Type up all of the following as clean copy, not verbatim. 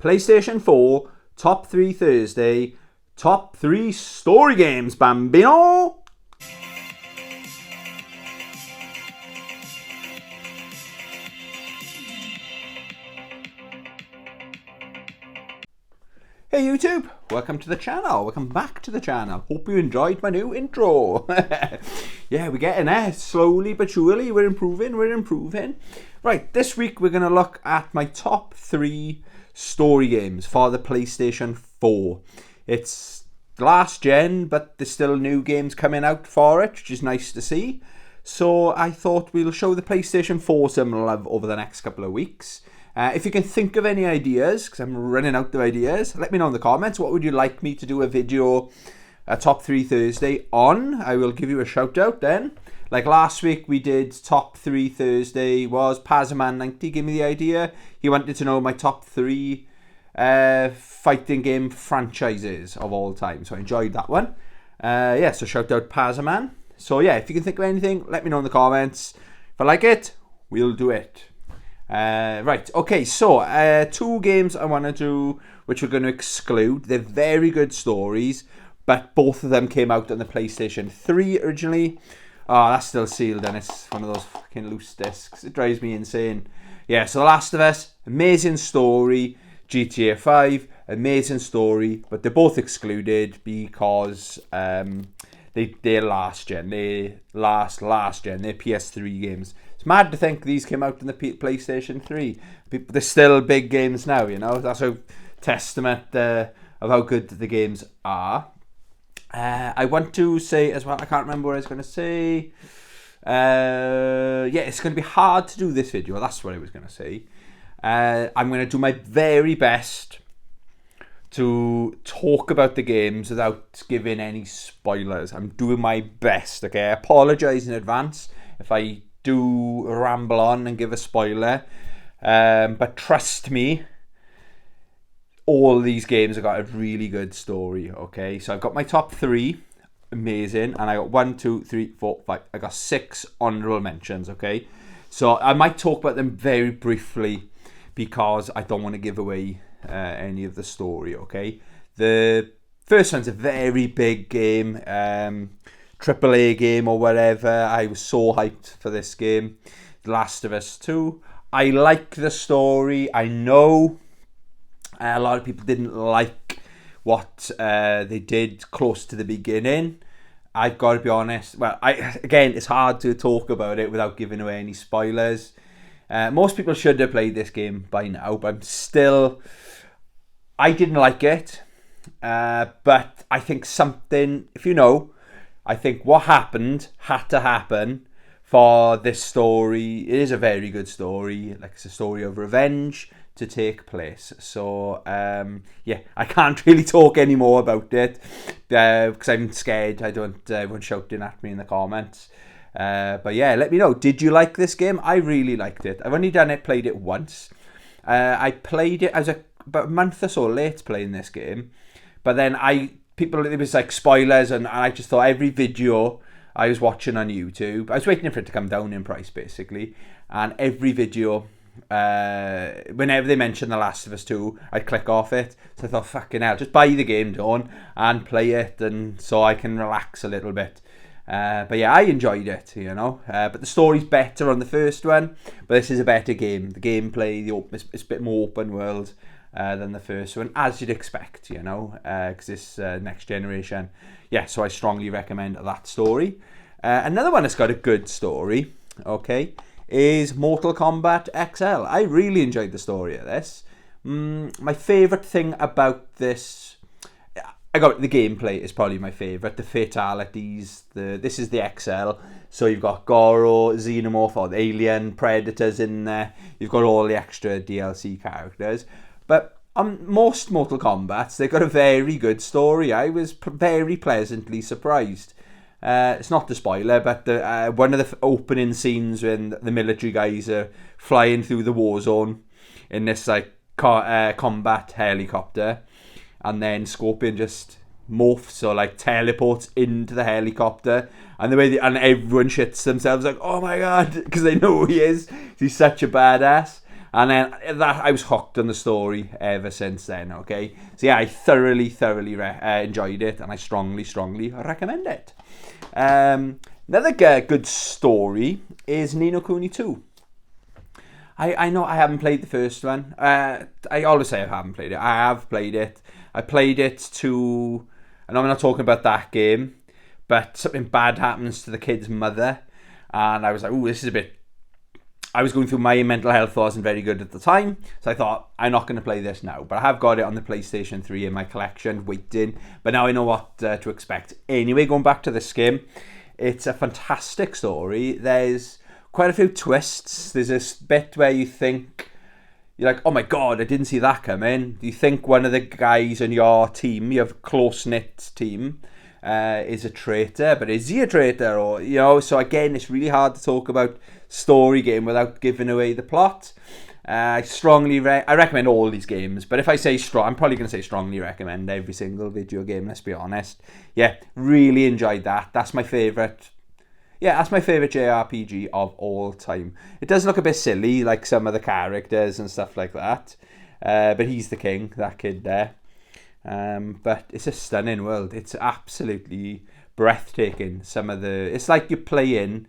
PlayStation 4, Top 3 Thursday, Top 3 Story Games, Bambino! Hey YouTube, welcome to the channel, welcome back to the channel. Hope you enjoyed my new intro. Yeah, we're getting there, slowly but surely, we're improving. Right, this week we're going to look at my top 3 story games for the PlayStation 4. It's last gen, but there's still new games coming out for it, which is nice to see. So I thought we'll show the PlayStation 4 some love over the next couple of weeks. If you can think of any ideas, because I'm running out of ideas, let me know in the comments. What would you like me to do a video, a Top 3 Thursday on? I will give you a shout out then. Like last week we did Top 3 Thursday was Pazzaman90 gave me the idea. He wanted to know my top 3 fighting game franchises of all time. So I enjoyed that one. Yeah, so shout out Pazzaman. So yeah, if you can think of anything, let me know in the comments. If I like it, we'll do it. Right, okay, so 2 games I want to do, which we're going to exclude. They're very good stories, but both of them came out on the PlayStation 3 originally. Oh, that's still sealed, and it's one of those fucking loose discs. It drives me insane. Yeah, so The Last of Us, amazing story. GTA 5, amazing story, but they're both excluded because they're last gen. They're last gen. They're PS3 games. It's mad to think these came out in the PlayStation 3. They're still big games now, you know. That's a testament of how good the games are. I want to say as well, I can't remember what I was going to say. Yeah, it's going to be hard to do this video. That's what I was going to say. I'm going to do my very best to talk about the games without giving any spoilers. I'm doing my best, okay? I apologise in advance if I do ramble on and give a spoiler, but trust me, all these games have got a really good story, okay? So I've got my top 3, amazing, and I got 1, 2, 3, 4, 5, I got 6 honourable mentions, okay? So I might talk about them very briefly because I don't want to give away any of the story, okay? The first one's a very big game, AAA game or whatever. I was so hyped for this game, The Last of Us 2. I like the story. I know a lot of people didn't like what they did close to the beginning. I've got to be honest. Well, again, it's hard to talk about it without giving away any spoilers. Most people should have played this game by now, but I didn't like it. But I think something, if you know, I think what happened had to happen for this story. It is a very good story. Like, it's a story of revenge to take place. So, yeah, I can't really talk any more about it because I'm scared. I don't want everyone shouting at me in the comments. But yeah, let me know. Did you like this game? I really liked it. I've only played it once. I played it, I was about a month or so late playing this game. But then it was like spoilers, and I just thought every video I was watching on YouTube, I was waiting for it to come down in price basically, and every video, whenever they mentioned The Last of Us 2, I'd click off it. So I thought, fucking hell, just buy the game, Dawn, and play it, and so I can relax a little bit. But yeah, I enjoyed it, you know. But the story's better on the first one, but this is a better game. The gameplay, it's a bit more open world than the first one, as you'd expect, you know, because it's next generation. Yeah, so I strongly recommend that story. Another one that's got a good story, okay, is Mortal Kombat XL. I really enjoyed the story of this. My favourite thing about this, the gameplay is probably my favourite. The fatalities, this is the XL, so you've got Goro, Xenomorph, or the Alien, Predators in there. You've got all the extra DLC characters. But on most Mortal Kombats, they've got a very good story. I was very pleasantly surprised. It's not the spoiler, but one of the opening scenes when the military guys are flying through the war zone in this like combat helicopter, and then Scorpion just morphs or like teleports into the helicopter, and the way and everyone shits themselves like, oh my god, because they know who he is. He's such a badass. And then that I was hooked on the story ever since then, okay? So yeah, I thoroughly enjoyed it, and I strongly recommend it. Another good story is Ni no Kuni 2. I know I haven't played the first one. I always say I haven't played it. I have played it. I played it to... I know I'm not talking about that game, but something bad happens to the kid's mother, and I was like, ooh, this is a bit... I was going through my mental health wasn't very good at the time, so I thought, I'm not going to play this now. But I have got it on the PlayStation 3 in my collection, waiting. But now I know what to expect. Anyway, going back to this game, it's a fantastic story. There's quite a few twists. There's this bit where you think... You're like, oh my god, I didn't see that coming. You think one of the guys on your team, your close-knit team, is a traitor, but is he a traitor? Or, you know, so again, it's really hard to talk about story game without giving away the plot. I recommend all these games, but if I say I'm probably going to say strongly recommend every single video game, let's be honest. Yeah, really enjoyed that. That's my favourite. Yeah, that's my favourite JRPG of all time. It does look a bit silly, like some of the characters and stuff like that. But he's the king, that kid there. But it's a stunning world. It's absolutely breathtaking. It's like you're playing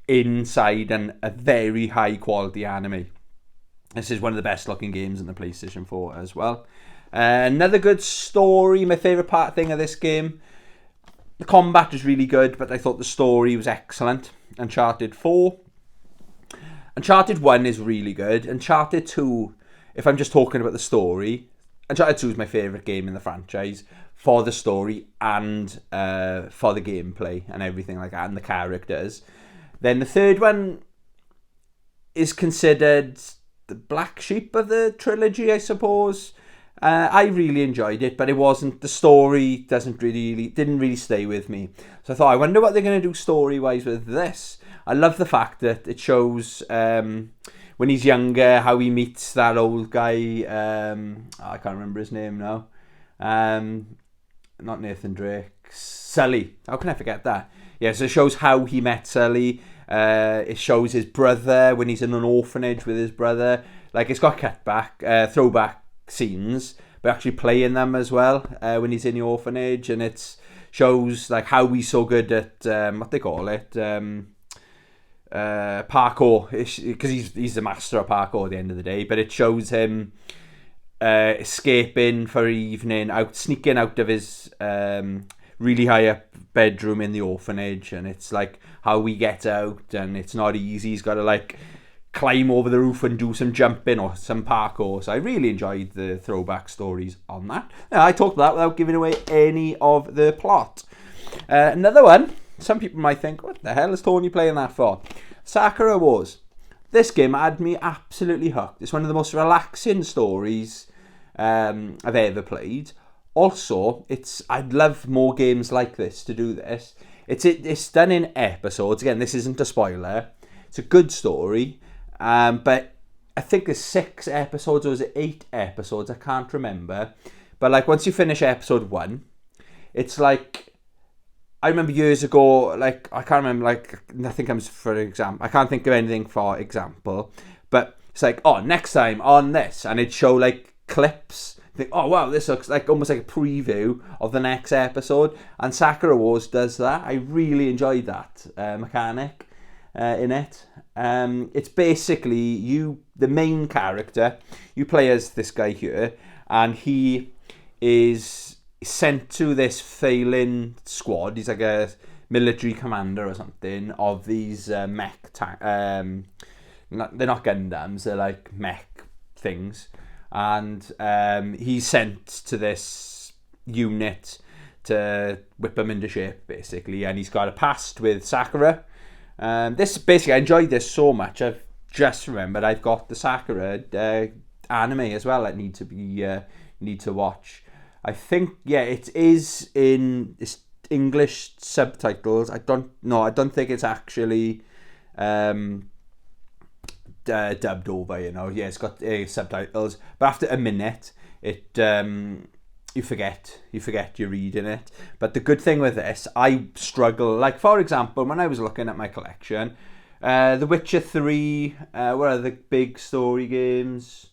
inside a very high quality anime. This is one of the best looking games in the PlayStation 4 as well. Another good story. My favourite thing of this game. The combat was really good, but I thought the story was excellent. Uncharted 4. Uncharted 1 is really good. Uncharted 2, if I'm just talking about the story, Uncharted 2 is my favourite game in the franchise for the story and for the gameplay and everything like that, and the characters. Then the third one is considered the black sheep of the trilogy, I suppose. I really enjoyed it, but it wasn't. The story didn't really stay with me. So I thought, I wonder what they're going to do story-wise with this. I love the fact that it shows when he's younger how he meets that old guy. I can't remember his name now. Not Nathan Drake. Sully. How can I forget that? Yeah, so it shows how he met Sully. It shows his brother when he's in an orphanage with his brother. Like, it's got throwback scenes, but actually playing them as well when he's in the orphanage, and it shows like how he's so good at what they call it, parkour, because he's the master of parkour at the end of the day. But it shows him escaping for evening, sneaking out of his really high up bedroom in the orphanage, and it's like how he gets out, and it's not easy. He's got to like climb over the roof and do some jumping or some parkour. So I really enjoyed the throwback stories on that. Now, I talked that without giving away any of the plot. Another one, some people might think, what the hell is Tony playing that for? Sakura Wars. This game had me absolutely hooked. It's one of the most relaxing stories I've ever played. Also, I'd love more games like this to do this. It's done in episodes. Again, this isn't a spoiler. It's a good story. But I think there's 6 episodes, or is it 8 episodes? I can't remember. But like once you finish episode 1, it's like, I remember years ago, like I can't remember, like nothing comes for example. I can't think of anything for example. But it's like, oh, next time on this, and it'd show like clips. Think, oh wow, this looks like almost like a preview of the next episode. And Sakura Wars does that. I really enjoyed that mechanic in it. It's basically the main character. You play as this guy here, and he is sent to this failing squad. He's like a military commander or something of these mech they're not Gundams, they're like mech things, and he's sent to this unit to whip him into shape basically, and he's got a past with Sakura. This basically, I enjoyed this so much. I've just remembered I've got the Sakura anime as well. I need to watch. I think it is in English subtitles. I don't think it's actually dubbed over. You know, yeah, it's got subtitles. But after a minute, you forget you're reading it. But the good thing with this, I struggle. Like, for example, when I was looking at my collection, The Witcher 3, what are the big story games?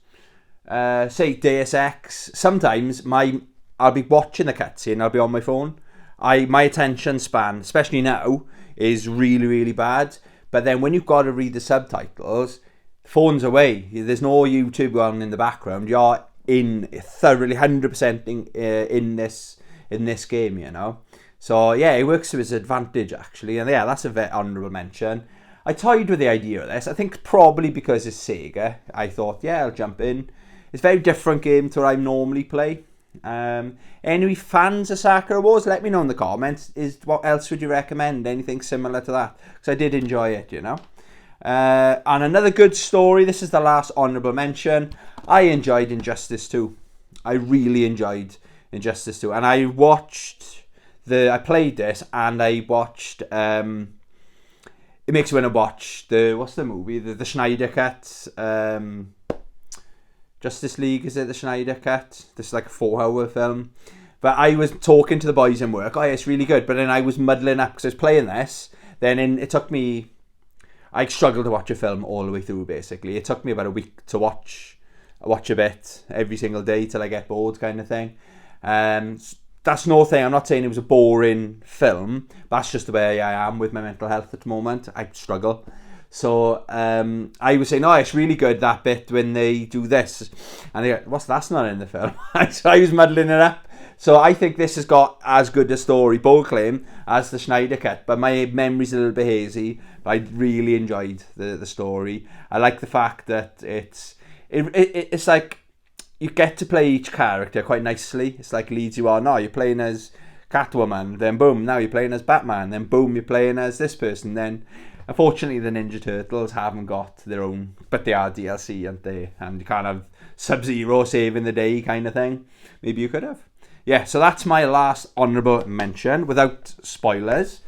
Say Deus Ex. Sometimes I'll be watching the cutscene, I'll be on my phone. My attention span, especially now, is really, really bad. But then when you've got to read the subtitles, the phone's away. There's no YouTube going in the background. You're in thoroughly 100% in this game, you know. So yeah, it works to its advantage actually. And yeah, that's a very honourable mention. I toyed with the idea of this. I think probably because it's Sega, I thought, yeah, I'll jump in. It's a very different game to what I normally play. Any fans of Sakura Wars, let me know in the comments. What else would you recommend? Anything similar to that? Because I did enjoy it, you know. And another good story. This is the last honourable mention. I enjoyed Injustice 2. I really enjoyed Injustice 2. And I played this and I watched... it makes you want to watch what's the movie? The Snyder Cut. Justice League, is it the Snyder Cut? This is like a 4-hour film. But I was talking to the boys in work. Oh, yeah, it's really good. But then I was muddling up because I was playing this. Then it took me... I struggled to watch a film all the way through, basically. It took me about a week to watch a bit every single day till I get bored, kind of thing. That's no thing. I'm not saying it was a boring film. That's just the way I am with my mental health at the moment. I struggle. So I was saying, oh, it's really good, that bit when they do this. And they go, that's not in the film. So I was muddling it up. So I think this has got as good a story, bold claim, as the Snyder Cut. But my memory's a little bit hazy. But I really enjoyed the story. I like the fact that it's like you get to play each character quite nicely. It's like leads you on. Oh, you're playing as Catwoman. Then boom, now you're playing as Batman. Then boom, you're playing as this person. Then... Unfortunately, the Ninja Turtles haven't got their own, but they are DLC, aren't they? And you can't have Sub-Zero saving the day kind of thing. Maybe you could have. Yeah, so that's my last honourable mention, without spoilers.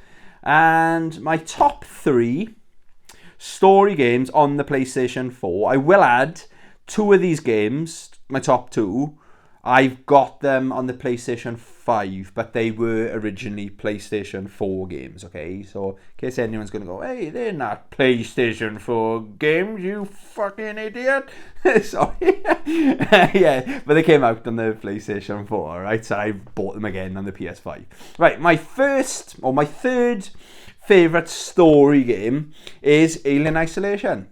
And my top 3 story games on the PlayStation 4. I will add 2 of these games, my top 2. I've got them on the PlayStation 5, but they were originally PlayStation 4 games, okay? So, in case anyone's going to go, hey, they're not PlayStation 4 games, you fucking idiot. Sorry. Yeah, but they came out on the PlayStation 4, right? So I bought them again on the PS5. Right, my third favourite story game is Alien Isolation.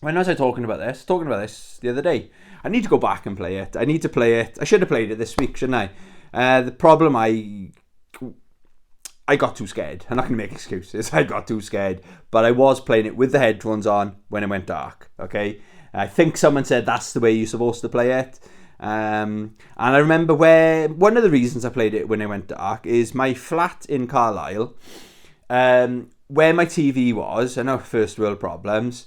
When was I talking about this? Talking about this the other day. I need to go back and play it. I need to play it. I should have played it this week, shouldn't I? The problem, I got too scared. I'm not going to make excuses. I got too scared. But I was playing it with the headphones on when it went dark, okay? I think someone said that's the way you're supposed to play it. And I remember one of the reasons I played it when it went dark is my flat in Carlisle, where my TV was, I know first world problems,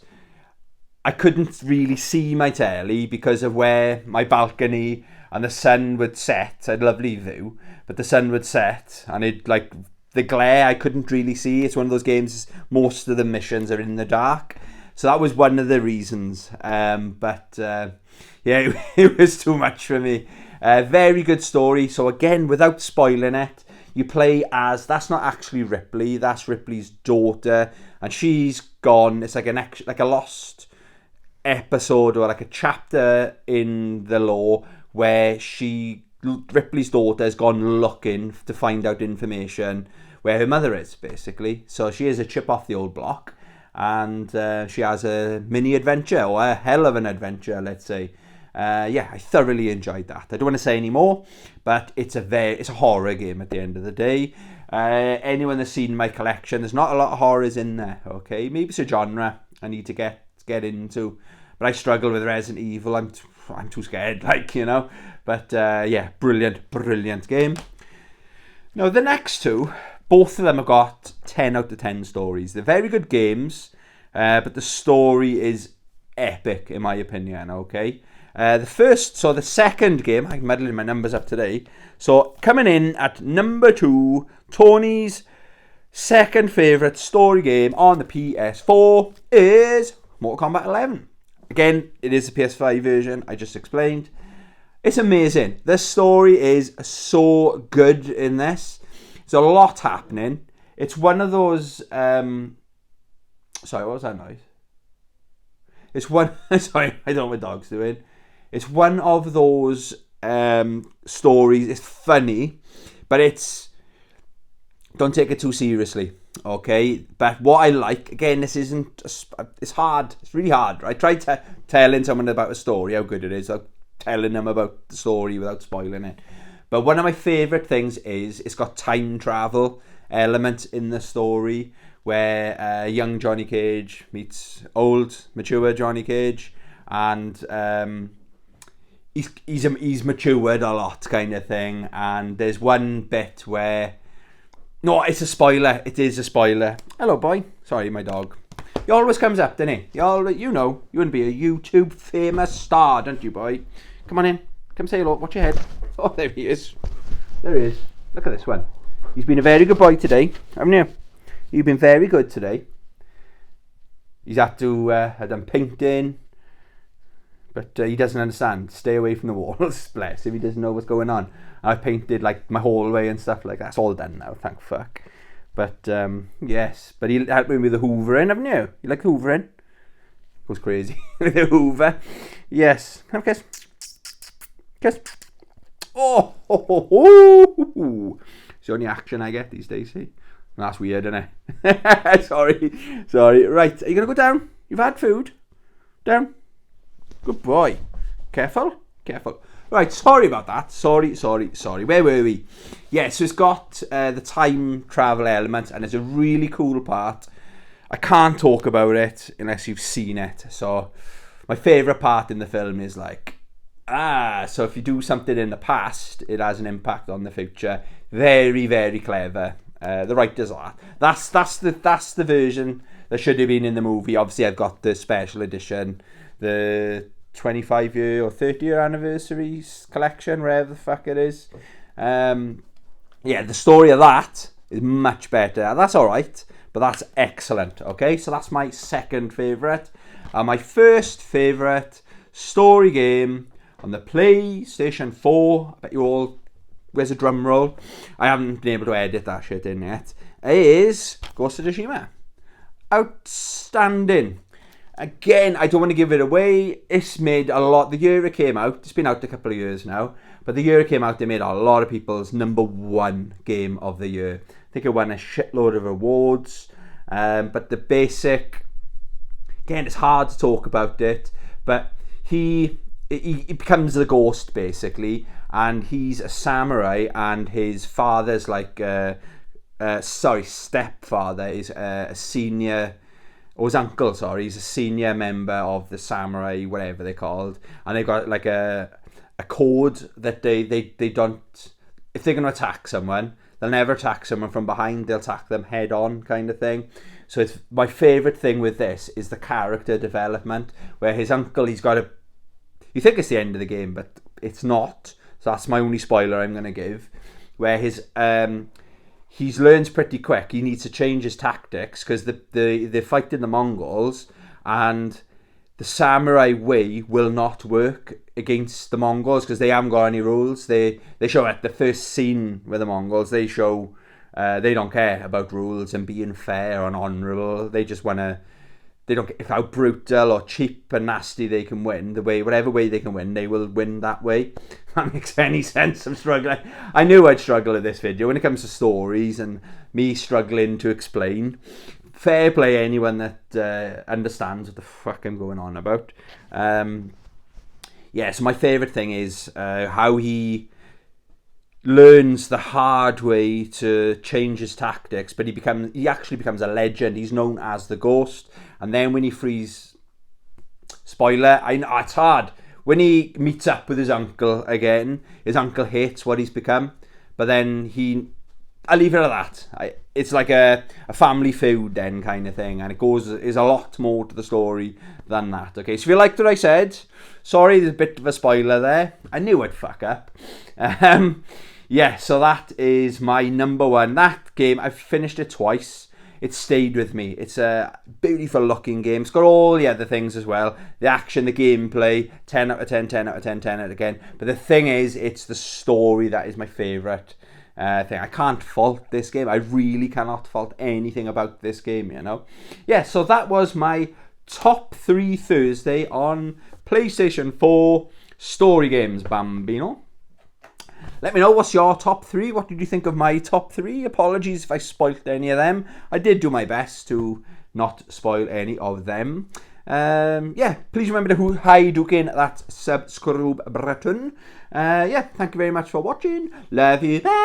I couldn't really see my telly because of where my balcony and the sun would set. I had a lovely view, but the sun would set and it like the glare I couldn't really see. It's one of those games, most of the missions are in the dark. So that was one of the reasons. Yeah, it was too much for me. Very good story. So again, without spoiling it, you play as, that's not actually Ripley, that's Ripley's daughter, and she's gone. It's like a lost episode or like a chapter in the lore where Ripley's daughter has gone looking to find out information where her mother is, basically. So she is a chip off the old block, and she has a mini adventure, or a hell of an adventure, let's say. Yeah, I thoroughly enjoyed that. I don't want to say any more, but it's a horror game at the end of the day. Anyone that's seen my collection, there's not a lot of horrors in there, okay? Maybe it's a genre I need to get into, but I struggle with Resident Evil. I'm too scared, like, you know. But yeah, brilliant game. Now the next 2, both of them have got 10 out of 10 stories. They're very good games, but the story is epic in my opinion, okay? The second game, I'm muddling my numbers up today. So coming in at number 2, Tony's second favourite story game on the PS4 is Mortal Kombat 11. Again, it is a PS5 version, I just explained. It's amazing. The story is so good in this. There's a lot happening. It's one of those Sorry, what was that noise? It's one... Sorry, I don't know what my dog's doing. It's one of those stories. It's funny, but it's... Don't take it too seriously, okay? But what I like, again, this isn't... It's hard. It's really hard. I tried telling someone about a story, how good it is, like telling them about the story without spoiling it. But one of my favourite things is it's got time travel elements in the story where young Johnny Cage meets old, mature Johnny Cage, and he's matured a lot, kind of thing. And there's one bit where... No, it's a spoiler. It is a spoiler. Hello, boy. Sorry, my dog. He always comes up, doesn't he? You know, you wouldn't be a YouTube famous star, don't you, boy? Come on in. Come say hello. Watch your head. Oh, there he is. There he is. Look at this one. He's been a very good boy today, haven't you? You've been very good today. He's had to have done painting, but he doesn't understand. Stay away from the walls. Bless him. He doesn't know what's going on. I painted like my hallway and stuff like that. It's all done now, thank fuck. But yes, but he helped me with the hoovering, haven't you? You like hoovering? Goes crazy with the hoover. Yes. Have a kiss. Kiss. Oh, ho, ho, ho. It's the only action I get these days, see? That's weird, isn't it? Sorry. Right, are you going to go down? You've had food. Down. Good boy. Careful. Right, sorry about that. Sorry. Where were we? Yeah, so it's got the time travel element, and it's a really cool part. I can't talk about it unless you've seen it. So my favourite part in the film is like, so if you do something in the past, it has an impact on the future. Very, very clever. The writers are. That's the version that should have been in the movie. Obviously, I've got the special edition, the 25-year or 30-year anniversary collection, wherever the fuck it is. Yeah, the story of that is much better. That's all right, but that's excellent. Okay, so that's my second favourite. My first favourite story game on the PlayStation 4. I bet you all... Where's a drum roll? I haven't been able to edit that shit in yet. It is Ghost of Tsushima. Outstanding. Again, I don't want to give it away. It's made a lot. The year it came out, it's been out a couple of years now, but the year it came out, they made a lot of people's #1 game of the year. I think it won a shitload of awards. But the basic... Again, it's hard to talk about it, but he becomes the ghost, basically, and he's a samurai, and his father's like... stepfather is a senior... Or his uncle, sorry, he's a senior member of the samurai, whatever they're called. And they've got like a code that they don't... If they're going to attack someone, they'll never attack someone from behind. They'll attack them head on, kind of thing. So it's my favourite thing with this is the character development, where his uncle, he's got a... You think it's the end of the game, but it's not. So that's my only spoiler I'm going to give. Where his... He learns pretty quick. He needs to change his tactics because they're fighting the Mongols, and the samurai way will not work against the Mongols because they haven't got any rules. They show at the first scene with the Mongols, they show they don't care about rules and being fair and honourable. They just want to... They don't care how brutal or cheap and nasty they can win. Whatever way they can win, they will win that way. If that makes any sense. I'm struggling. I knew I'd struggle with this video when it comes to stories and me struggling to explain. Fair play anyone that understands what the fuck I'm going on about. Yeah, so my favourite thing is how he learns the hard way to change his tactics, but he actually becomes a legend. He's known as the Ghost. And then when he frees... Spoiler, I know it's hard. When he meets up with his uncle again, his uncle hates what he's become. But then I'll leave it at that. It's like a family feud then kind of thing. And is a lot more to the story than that. Okay, so if you liked what I said, sorry, there's a bit of a spoiler there. I knew I'd fuck up. Yeah, so that is my #1. That game, I've finished it twice. It stayed with me. It's a beautiful looking game. It's got all the other things as well. The action, the gameplay, 10 out of 10, 10 out of 10, 10 out of 10. But the thing is, it's the story that is my favourite. thing. I can't fault this game. I really cannot fault anything about this game, you know. Yeah, so that was my top 3 Thursday on PlayStation 4 story games, Bambino. Let me know what's your top 3. What did you think of my top 3? Apologies if I spoiled any of them. I did do my best to not spoil any of them. Yeah, please remember to hide that subscribe button. Yeah, thank you very much for watching. Love you. Bye.